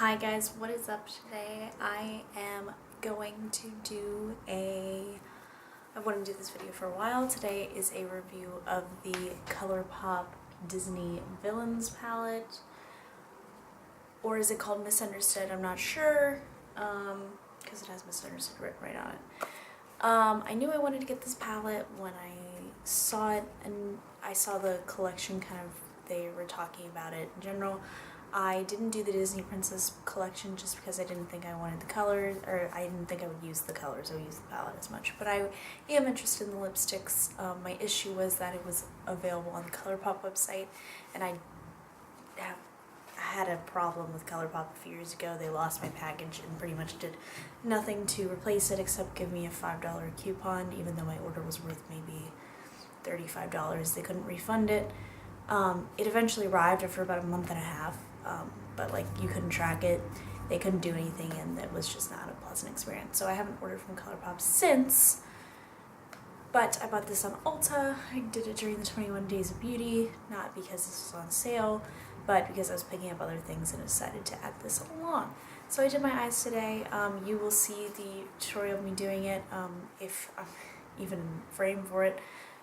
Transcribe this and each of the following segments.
Hi guys, what is up today? I am going to do I've wanted to do this video for a while. Today is a review of the Colourpop Disney Villains palette. Or is it called Misunderstood? I'm not sure, because it has Misunderstood written right on it. I knew I wanted to get this palette when I saw it, and I saw the collection they were talking about it in general. I didn't do the Disney Princess collection just because I didn't think I wanted the colors, or I didn't think I would use the colors or use the palette as much. But I am interested in the lipsticks. My issue was that it was available on the Colourpop website, and I had a problem with Colourpop a few years ago. They lost my package and pretty much did nothing to replace it except give me a $5 coupon, even though my order was worth maybe $35. They couldn't refund it. It eventually arrived after about a month and a half. But like you couldn't track it, they couldn't do anything, and it was just not a pleasant experience. So I haven't ordered from Colourpop since, but I bought this on Ulta. I did it during the 21 Days of Beauty, not because this was on sale, but because I was picking up other things and decided to add this along. So I did my eyes today. You will see the tutorial of me doing it, if I'm even in frame for it.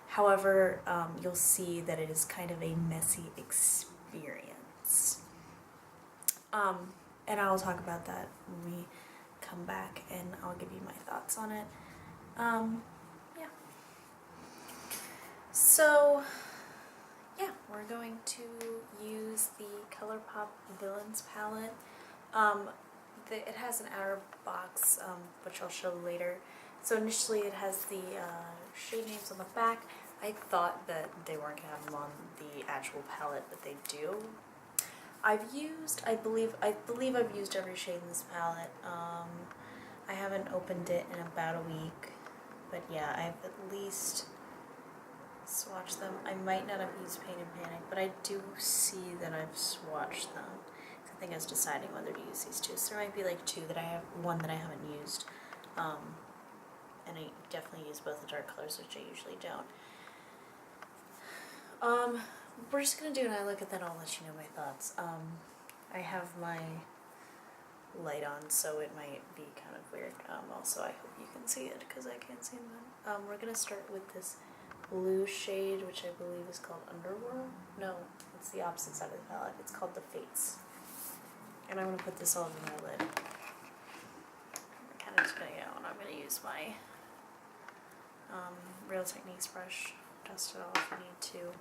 However, you'll see that it is kind of a messy experience. And I'll talk about that when we come back, and I'll give you my thoughts on it. Yeah. So, yeah, we're going to use the Colourpop Villains palette. It has an outer box, which I'll show later. So initially it has the shade names on the back. I thought that they weren't going to have them on the actual palette, but they do. I believe I've used every shade in this palette. I haven't opened it in about a week, but yeah, I've at least swatched them. I might not have used Pain and Panic, but I do see that I've swatched them. I think I was deciding whether to use these two. So there might be like one that I haven't used. And I definitely use both the dark colors, which I usually don't. We're just gonna do an eye look, and then I'll let you know my thoughts. I have my light on, so it might be kind of weird. Also, I hope you can see it, because I can't see them. We're gonna start with this blue shade, which I believe is called Underworld. No, it's the opposite side of the palette. It's called The Fates. And I'm gonna put this all over my lid. I'm kind of just gonna go, and I'm gonna use my Real Techniques brush, dust it off. I need to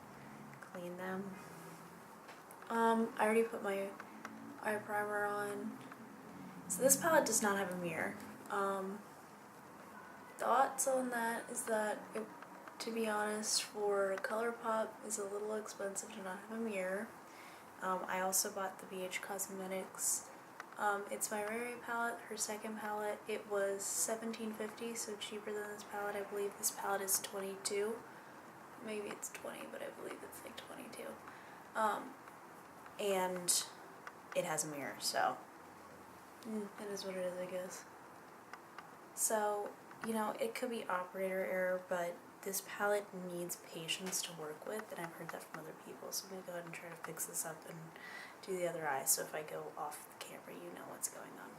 clean them. I already put my eye primer on. So this palette does not have a mirror. Thoughts on that is that it, to be honest, for Colourpop is a little expensive to not have a mirror. I also bought the BH Cosmetics. It's my Rare palette, her second palette. It was $17.50, so cheaper than this palette. I believe this palette is $22. Maybe it's 20, but I believe it's like 22. And it has a mirror, so it is what it is, I guess. So, you know, it could be operator error, but this palette needs patience to work with, and I've heard that from other people. So I'm gonna go ahead and try to fix this up and do the other eye, so if I go off the camera, you know what's going on.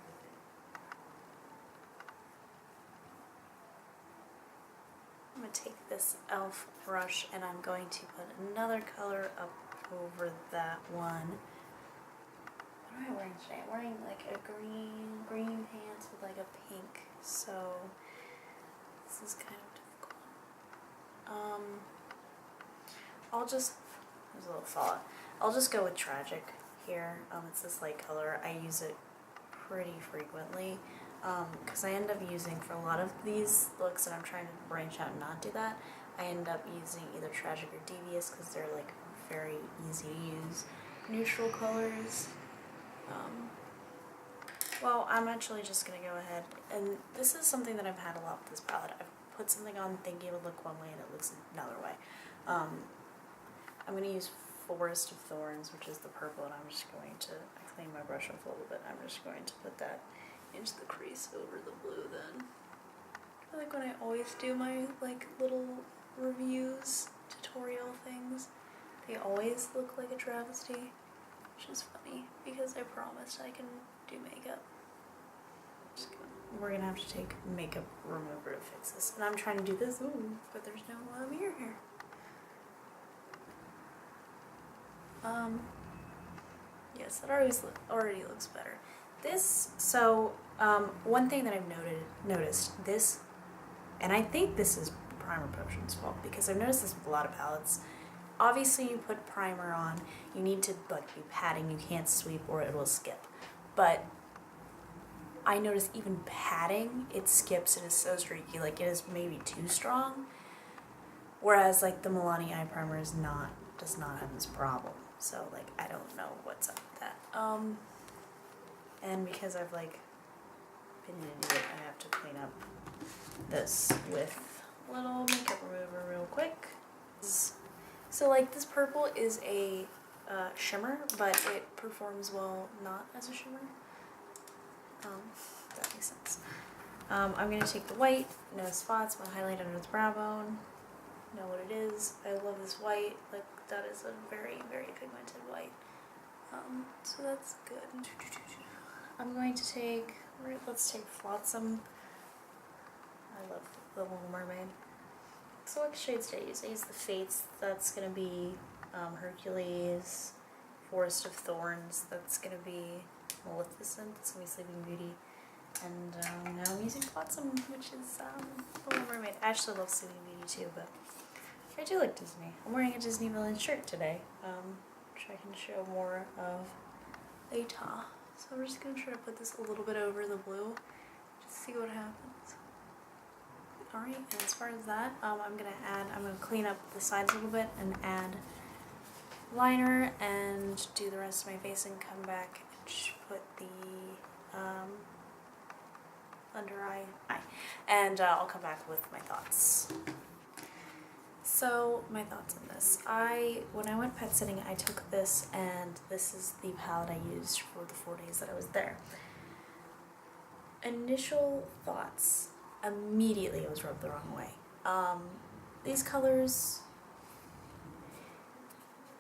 I'm going to take this e.l.f. brush, and I'm going to put another color up over that one. What am I wearing today? I'm wearing like a green pants with like a pink, so this is kind of difficult. There's a little thought. I'll just go with Tragic here. It's this light color. I use it pretty frequently. Because I end up using, for a lot of these looks, and I'm trying to branch out and not do that, I end up using either Tragic or Devious, because they're like very easy to use neutral colors. Well, I'm actually just going to go ahead, and this is something that I've had a lot with this palette. I've put something on thinking it would look one way, and it looks another way. I'm going to use Forest of Thorns, which is the purple, and I'm just going to, I cleaned my brush off a little bit, I'm just going to put that into the crease over the blue then. I feel like when I always do my like little reviews, tutorial things, they always look like a travesty. which is funny because I promised I can do makeup. We're gonna have to take makeup remover to fix this, and I'm trying to do this, but there's no mirror here. Yes, that already looks better. This, so, one thing that I've noticed, this, and I think this is Primer Potion's fault, because I've noticed this with a lot of palettes. Obviously, you put primer on, you need to, like, be patting, you can't sweep or it will skip. But I notice even patting, it skips, it is so streaky, like, it is maybe too strong. Whereas, like, the Milani eye primer does not have this problem. So, like, I don't know what's up with that. And because I've, like, been into it, I have to clean up this with a little makeup remover real quick. So, like, this purple is a shimmer, but it performs well not as a shimmer. If that makes sense. I'm going to take the white, no spots, my highlight under the brow bone. Know what it is. I love this white. Like, that is a very, very pigmented white. So that's good. I'm going to take, let's take Flotsam. I love the Little Mermaid. So what shades did I use? I used the Fates. That's going to be Hercules. Forest of Thorns. That's going to be Maleficent. That's going to be Sleeping Beauty. And now I'm using Flotsam, which is the Little Mermaid. I actually love Sleeping Beauty too, but I do like Disney. I'm wearing a Disney villain shirt today, which I can show more of later. So I'm just going to try to put this a little bit over the blue, just see what happens. Alright, and as far as that, I'm going to clean up the sides a little bit and add liner and do the rest of my face and come back and put the under eye, and I'll come back with my thoughts. So, my thoughts on this. When I went pet sitting, I took this, and this is the palette I used for the 4 days that I was there. Initial thoughts, immediately I was rubbed the wrong way. These colors,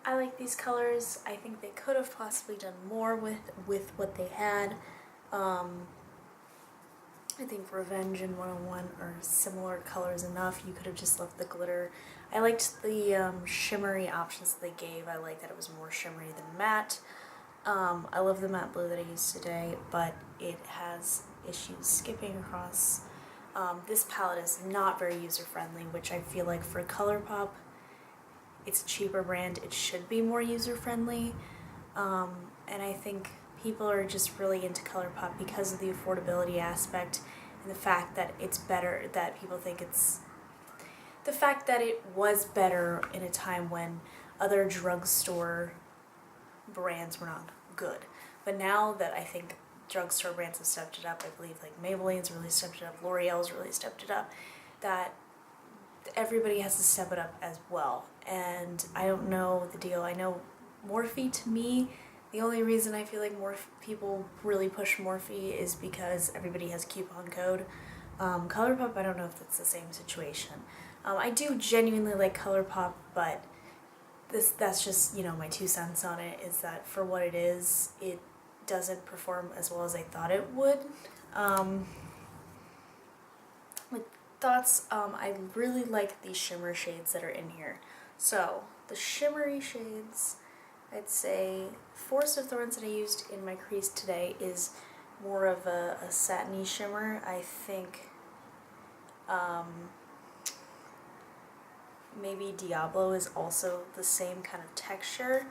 I like these colors. I think they could have possibly done more with what they had. I think Revenge and 101 are similar colors enough. You could have just left the glitter. I liked the shimmery options that they gave. I like that it was more shimmery than matte. I love the matte blue that I used today, but it has issues skipping across. This palette is not very user-friendly, which I feel like for Colourpop, it's a cheaper brand. It should be more user-friendly. And I think people are just really into Colourpop because of the affordability aspect and the fact that it's better, that people think it's, the fact that it was better in a time when other drugstore brands were not good. But now that I think drugstore brands have stepped it up, I believe like Maybelline's really stepped it up, L'Oreal's really stepped it up, that everybody has to step it up as well. And I don't know the deal. I know Morphe, to me, the only reason I feel like more people really push Morphe is because everybody has a coupon code. Colourpop, I don't know if that's the same situation. I do genuinely like Colourpop, but that's just, you know, my 2 cents on it, is that for what it is, it doesn't perform as well as I thought it would. With thoughts, I really like these shimmer shades that are in here. So, the shimmery shades, I'd say Forest of Thorns that I used in my crease today is more of a satiny shimmer. I think maybe Diablo is also the same kind of texture.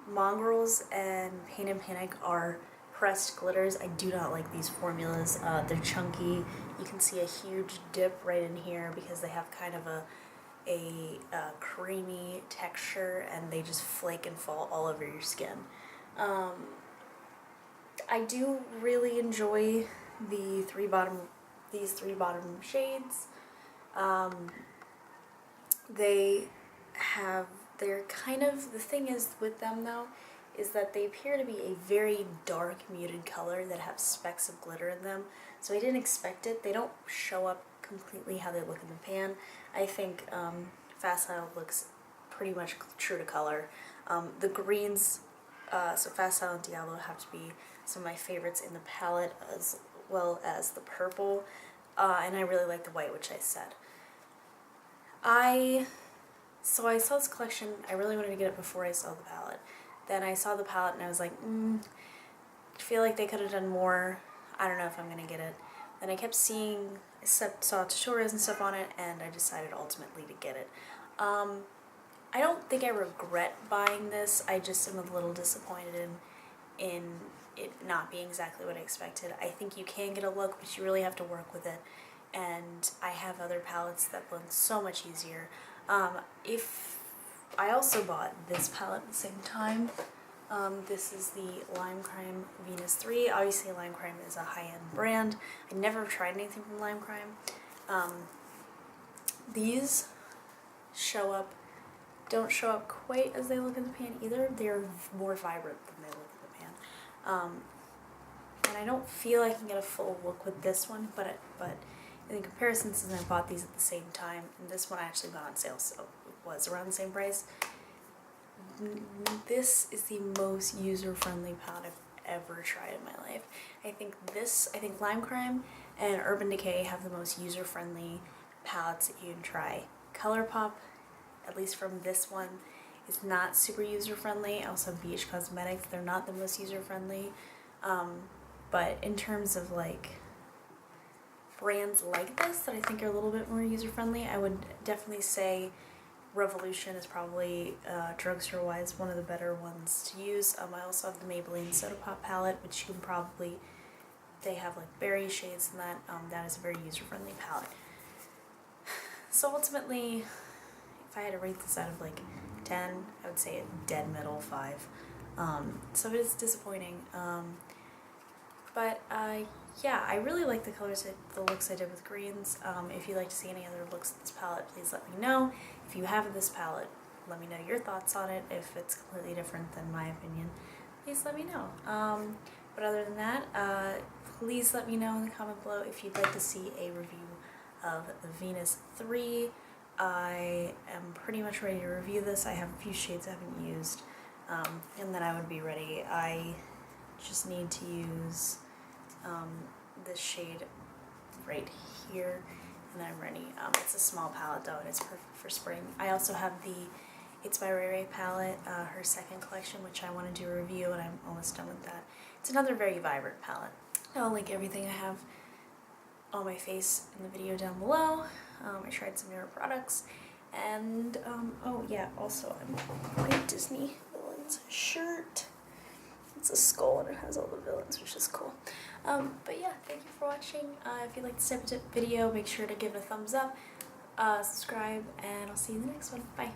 Mongrels and Pain and Panic are pressed glitters. I do not like these formulas. They're chunky. You can see a huge dip right in here because they have kind of a creamy texture, and they just flake and fall all over your skin. I do really enjoy these three bottom shades. They're kind of, the thing is with them though, is that they appear to be a very dark muted color that have specks of glitter in them. So I didn't expect it. They don't show up completely how they look in the pan. I think Facile looks pretty much true to color. The greens, so Fast Silent Diablo, have to be some of my favorites in the palette, as well as the purple, and I really like the white, which I said. So I saw this collection, I really wanted to get it before I saw the palette. Then I saw the palette and I was like, I feel like they could have done more. I don't know if I'm gonna get it. Then I kept seeing, saw tutorials and stuff on it, and I decided ultimately to get it. I don't think I regret buying this. I just am a little disappointed in it not being exactly what I expected. I think you can get a look, but you really have to work with it. And I have other palettes that blend so much easier. If I also bought this palette at the same time. This is the Lime Crime Venus 3. Obviously Lime Crime is a high-end brand. I never tried anything from Lime Crime. These don't show up quite as they look in the pan either. They're more vibrant than they look in the pan. And I don't feel I can get a full look with this one, but in comparison, since I bought these at the same time, and this one actually went on sale, so it was around the same price. This is the most user-friendly palette I've ever tried in my life. I think Lime Crime and Urban Decay have the most user-friendly palettes that you can try. Colourpop, at least from this one, is not super user-friendly. Also BH Cosmetics, they're not the most user-friendly. But in terms of like brands like this that I think are a little bit more user-friendly, I would definitely say Revolution is probably, drugstore-wise, one of the better ones to use. I also have the Maybelline Soda Pop palette, which you can probably, they have like berry shades and that. That is a very user-friendly palette. So ultimately, if I had to rate this out of like 10, I would say a dead middle 5. So it is disappointing. Yeah, I really like the colors, the looks I did with greens. If you'd like to see any other looks with this palette, please let me know. If you have this palette, let me know your thoughts on it. If it's completely different than my opinion, please let me know. But other than that, please let me know in the comment below if you'd like to see a review of the Venus 3. I am pretty much ready to review this. I have a few shades I haven't used, and then I would be ready. I just need to use this shade right here, and then I'm ready. It's a small palette though, and it's perfect for spring. I also have the It's by Ray Ray palette, her second collection, which I want to do a review, and I'm almost done with that. It's another very vibrant palette. I'll link everything I have on my face in the video down below. I tried some newer products, and oh yeah, also I'm wearing Disney Villains shirt. It's a skull and it has all the villains, which is cool. But yeah, thank you for watching. If you liked this type of video, make sure to give it a thumbs up, subscribe, and I'll see you in the next one. Bye.